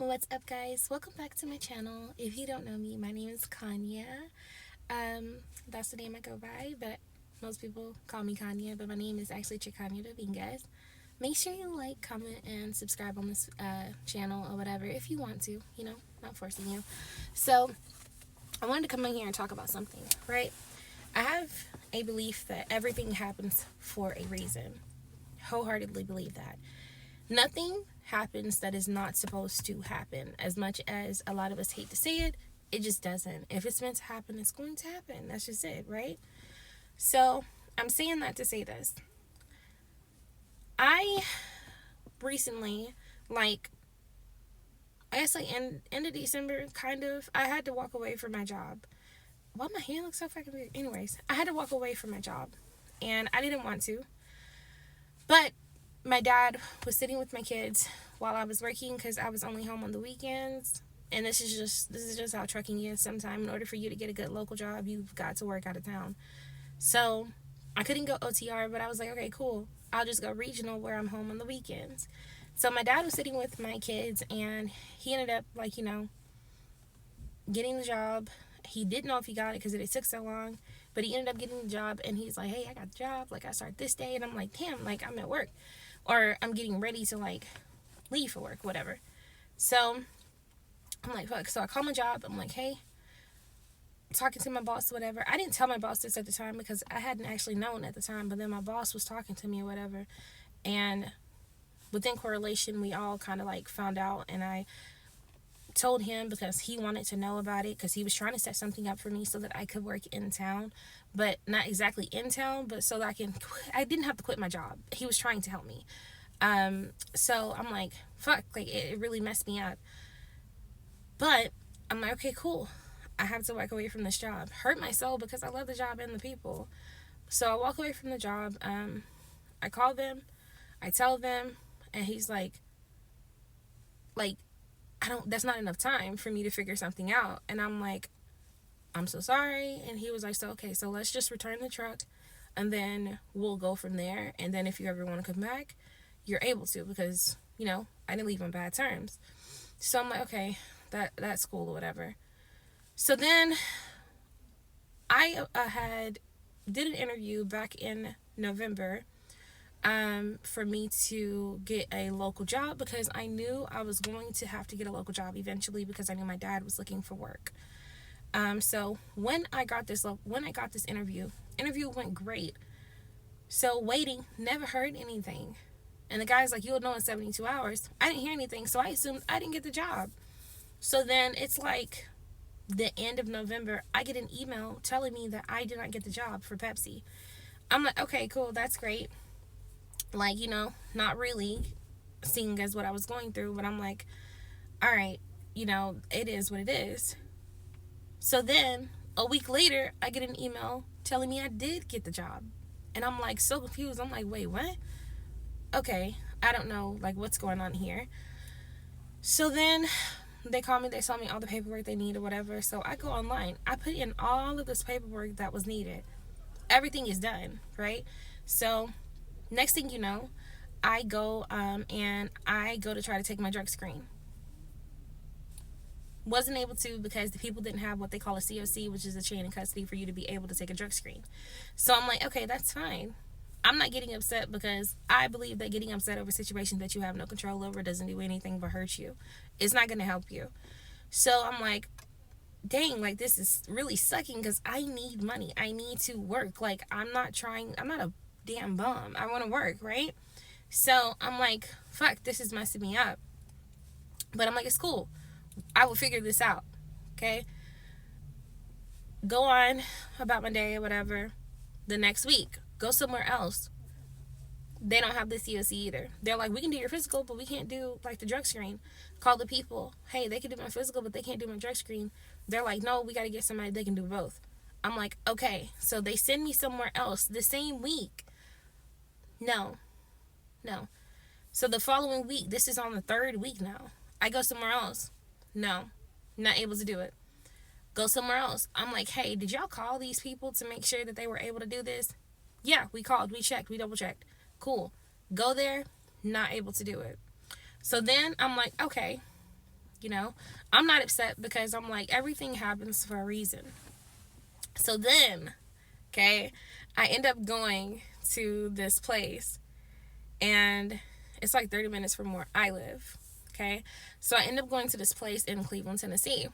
What's up, guys? Welcome back to my channel. If you don't know me, my name is Kanya. That's the name I go by, but most people call me Kanya, but my name is actually Chicanya Dominguez. Make sure you like, comment, and subscribe on this channel or whatever if you want to, not forcing you. So, I wanted to come in here and talk about something, right? I have a belief that everything happens for a reason. Wholeheartedly believe that. Nothing happens that is not supposed to happen. As much as a lot of us hate to say it, it just doesn't. If it's meant to happen, it's going to happen. That's just it, right? So, I'm saying that to say this. I recently, I guess end of December, kind of, I had to walk away from my job. Why my hand looks so fucking weird? Anyways, I had to walk away from my job. And I didn't want to. But my dad was sitting with my kids while I was working because I was only home on the weekends. And this is just how trucking is sometimes. In order for you to get a good local job, you've got to work out of town. So I couldn't go OTR, but I was like, okay, cool. I'll just go regional where I'm home on the weekends. So my dad was sitting with my kids, and he ended up, getting the job. He didn't know if he got it because it took so long, but he ended up getting the job, and he's like, hey, I got the job. I start this day. And I'm like, damn, I'm at work. Or I'm getting ready to, leave for work, whatever. So I'm like, fuck. So I call my job. I'm like, hey, talking to my boss, whatever. I didn't tell my boss this at the time because I hadn't actually known at the time, but then my boss was talking to me or whatever. And within correlation, we all kind of found out, and I told him because he wanted to know about it because he was trying to set something up for me so that I could work in town, but not exactly in town, but so that I didn't have to quit my job. He was trying to help me. So I'm like, fuck, it really messed me up. But I'm like, okay, cool. I have to walk away from this job. Hurt my soul because I love the job and the people. So I walk away from the job. I call them, I tell them, and he's like, that's not enough time for me to figure something out. And I'm like, I'm so sorry. And he was like, so, okay, so let's just return the truck and then we'll go from there. And then if you ever want to come back, you're able to, because, I didn't leave on bad terms. So I'm like, okay, that's cool or whatever. So then I did an interview back in November for me to get a local job because I knew I was going to have to get a local job eventually because I knew my dad was looking for work. So when I got this interview went great. So waiting, never heard anything. And the guy's like, you'll know in 72 hours. I didn't hear anything, so I assumed I didn't get the job. So then it's like the end of November, I get an email telling me that I did not get the job for Pepsi. I'm like, okay, cool, that's great. Not really, seeing as what I was going through, but I'm like, all right, it is what it is. So then a week later, I get an email telling me I did get the job. And I'm like so confused. I'm like, wait, what? Okay, I don't know what's going on here. So then they call me, they tell me all the paperwork they need or whatever. So I go online, I put in all of this paperwork that was needed. Everything is done, right? So next thing you know, I go and I go to try to take my drug screen. Wasn't able to because the people didn't have what they call a COC, which is a chain of custody for you to be able to take a drug screen. So I'm like, okay, that's fine. I'm not getting upset because I believe that getting upset over situations that you have no control over doesn't do anything but hurt you. It's not going to help you. So I'm like, dang, this is really sucking because I need money. I need to work. I'm not a damn bum. I want to work, right? So I'm like, fuck, this is messing me up. But I'm like, it's cool. I will figure this out. Okay? Go on about my day or whatever. The next week, go somewhere else. They don't have the COC either. They're like, we can do your physical, but we can't do the drug screen. Call the people. Hey, they can do my physical, but they can't do my drug screen. They're like, no, we got to get somebody that can do both. I'm like, okay. So they send me somewhere else the same week. No. So the following week, this is on the third week now. I go somewhere else. No, not able to do it. Go somewhere else. I'm like, hey, did y'all call these people to make sure that they were able to do this? Yeah, we called, we checked, we double checked. Cool. Go there, not able to do it. So then I'm like, okay, You know, I'm not upset because I'm like, everything happens for a reason. So then, okay, I end up going to this place, and it's like 30 minutes from where I live. Okay, so I end up going to this place in Cleveland, Tennessee,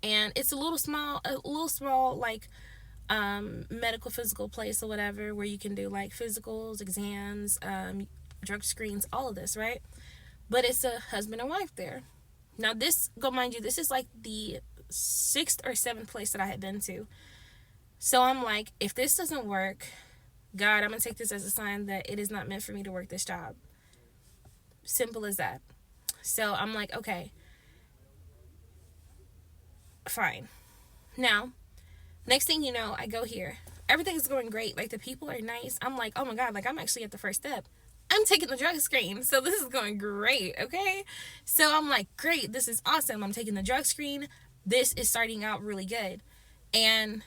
and it's a little small, like medical physical place or whatever, where you can do like physicals, exams, drug screens, all of this, right? But it's a husband and wife there. Now, this, go mind you, this is like the sixth or seventh place that I had been to. So I'm like, if this doesn't work, God, I'm gonna take this as a sign that it is not meant for me to work this job. Simple as that. So I'm like, okay, fine. Now, next thing you know, I go here. Everything's going great. Like, the people are nice. I'm like, oh my God, like, I'm actually at the first step. I'm taking the drug screen. So this is going great, okay? So I'm like, great, this is awesome. I'm taking the drug screen. This is starting out really good. And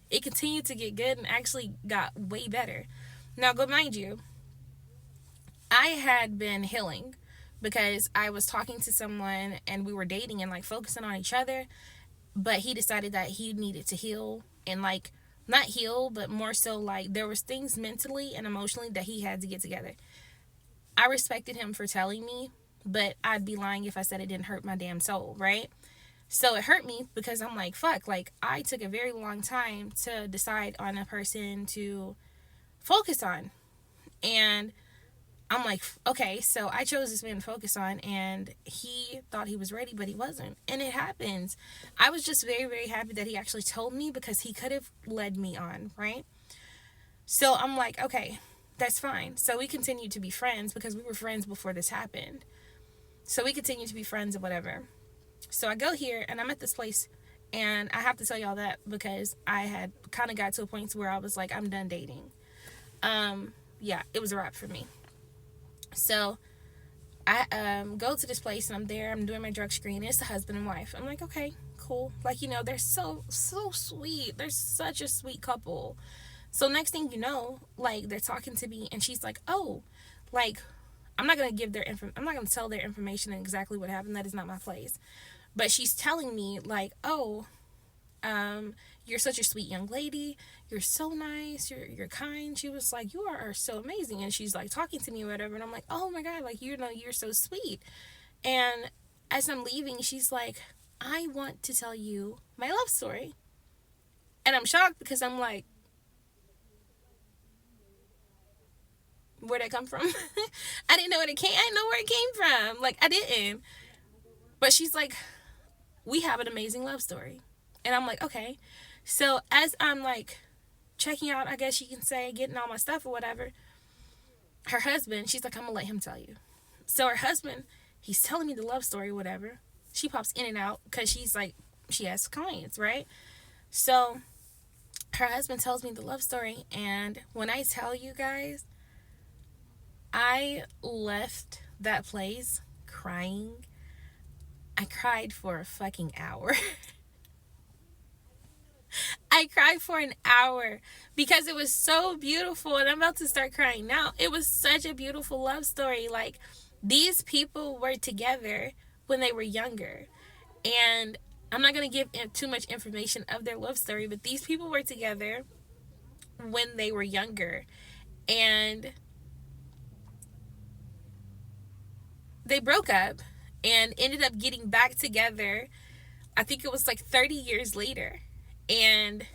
it continued to get good and actually got way better. Now, go mind you, I had been healing because I was talking to someone and we were dating and like focusing on each other, but he decided that he needed to heal and like not heal, but more so like there was things mentally and emotionally that he had to get together. I respected him for telling me, but I'd be lying if I said it didn't hurt my damn soul, right? So it hurt me because I'm like, fuck, like I took a very long time to decide on a person to focus on. And I'm like, okay, so I chose this man to focus on, and he thought he was ready, but he wasn't. And it happens. I was just very, very happy that he actually told me because he could have led me on, right? So I'm like, okay, that's fine. So we continued to be friends because we were friends before this happened. So we continued to be friends or whatever. So I go here, and I'm at this place, and I have to tell y'all that because I had kind of got to a point where I was like, I'm done dating. Yeah, it was a wrap for me. So I go to this place and I'm there. I'm doing my drug screen. It's the husband and wife. I'm like, okay, cool. Like, you know, they're so sweet. They're such a sweet couple. So next thing you know, like they're talking to me and she's like, oh, like I'm not gonna I'm not gonna tell their information and exactly what happened. That is not my place. But she's telling me like, oh, you're such a sweet young lady. You're so nice. You're kind. She was like, you are so amazing. And she's like talking to me or whatever. And I'm like, oh my God, like, you know, you're so sweet. And as I'm leaving, she's like, I want to tell you my love story. And I'm shocked because I'm like, where'd it come from? I didn't know where it came. I didn't know where it came from. Like, I didn't. But she's like, we have an amazing love story. And I'm like, okay. So as I'm like checking out, I guess you can say, getting all my stuff or whatever, her husband, she's like, I'm gonna let him tell you. So her husband, he's telling me the love story or whatever. She pops in and out because she's like, she has clients, right? So her husband tells me the love story. And when I tell you guys, I left that place crying. I cried for a fucking hour. I cried for an hour because it was so beautiful, and I'm about to start crying now. It was such a beautiful love story. Like, these people were together when they were younger, and I'm not going to give too much information of their love story, but these people were together when they were younger, and they broke up and ended up getting back together. I think it was like 30 years later. And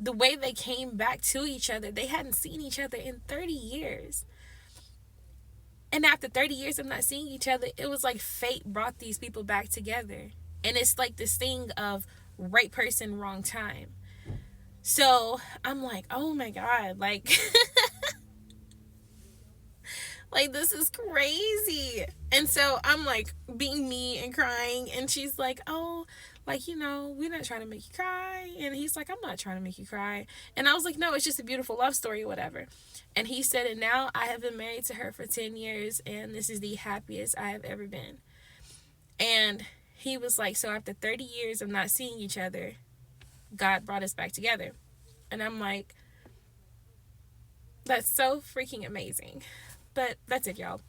the way they came back to each other, they hadn't seen each other in 30 years. And after 30 years of not seeing each other, it was like fate brought these people back together. And it's like this thing of right person, wrong time. So I'm like, oh my God, like, like, this is crazy. And so I'm like being me and crying. And she's like, oh, like, you know, we're not trying to make you cry. And he's like, I'm not trying to make you cry. And I was like, no, it's just a beautiful love story or whatever. And he said, and now I have been married to her for 10 years. And this is the happiest I have ever been. And he was like, so after 30 years of not seeing each other, God brought us back together. And I'm like, that's so freaking amazing. But that's it, y'all.